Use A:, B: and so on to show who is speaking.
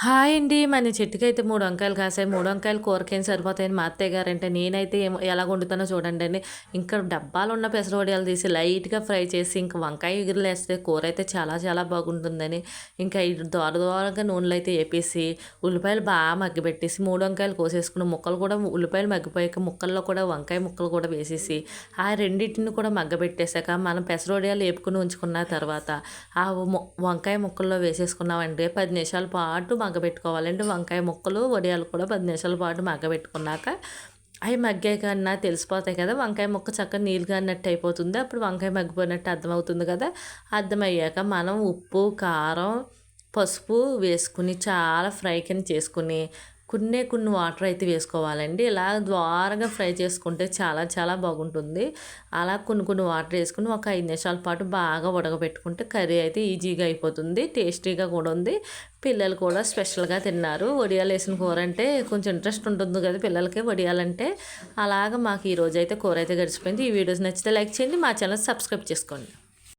A: Hi అండి. మన చెట్టుకైతే 3 వంకాయలు కాసాయి. 3 వంకాయలు కూరకేం సరిపోతాయని మా అత్తయ్య గారంటే, నేనైతే ఎలాగ వండుతానో చూడండండి. ఇంకా డబ్బాలో ఉన్న పెసర వడియాలు తీసి లైట్‌గా ఫ్రై చేసి, ఇంక వంకాయ ఎగురులేస్తే కూరైతే చాలా చాలా బాగుంటుందని, ఇంకా ఇది దోరగా నూనెలో అయితే ఏపేసి, ఉల్లిపాయలు మగ్గబెట్టేసి, 3 వంకాయలు కోసేసుకుని, ముక్కలు కూడా ఉల్లిపాయలు మగ్గిపోయాక ముక్కల్లో కూడా వంకాయ ముక్కలు కూడా వేసేసి, ఆ రెండిటిని కూడా మగ్గబెట్టేసాక, మనం పెసర వడియాలు ఏపుకొని ఉంచుకున్న తర్వాత, ఆ వంకాయ ముక్కల్లో వేసేసుకున్నామంటే 10 నిమిషాల పాటు మగ్గబెట్టుకోవాలండి. వంకాయ ముక్కలు, వడియాలు కూడా 10 నిమిషాల పాటు మగ్గబెట్టుకున్నాక, అవి మగ్గాకన్నా తెలిసిపోతాయి కదా! వంకాయ ముక్క చక్కగా నీళ్ళు గారినట్టు అయిపోతుంది. అప్పుడు వంకాయ మగ్గిపోయినట్టు అర్థమవుతుంది కదా! అర్థమయ్యాక మనం ఉప్పు, కారం, పసుపు వేసుకుని చాలా ఫ్రై కింద చేసుకుని, కొన్ని వాటర్ అయితే వేసుకోవాలండి. ఇలా ద్వారగా ఫ్రై చేసుకుంటే చాలా చాలా బాగుంటుంది. అలా కొన్ని వాటర్ వేసుకొని ఒక 5 నిమిషాల పాటు బాగా ఉడకబెట్టుకుంటే కర్రీ అయితే ఈజీగా అయిపోతుంది. టేస్టీగా కూడా ఉంది. పిల్లలు కూడా స్పెషల్‌గా తిన్నారు. వడియాలు వేసిన కూర అంటే కొంచెం ఇంట్రెస్ట్ ఉంటుంది కదా పిల్లలకి వడియాలంటే. అలాగా మాకు ఈరోజైతే కూర అయితే గడిచిపోయింది. ఈ వీడియోస్ నచ్చితే లైక్ చేయండి. మా ఛానల్ సబ్స్క్రైబ్ చేసుకోండి.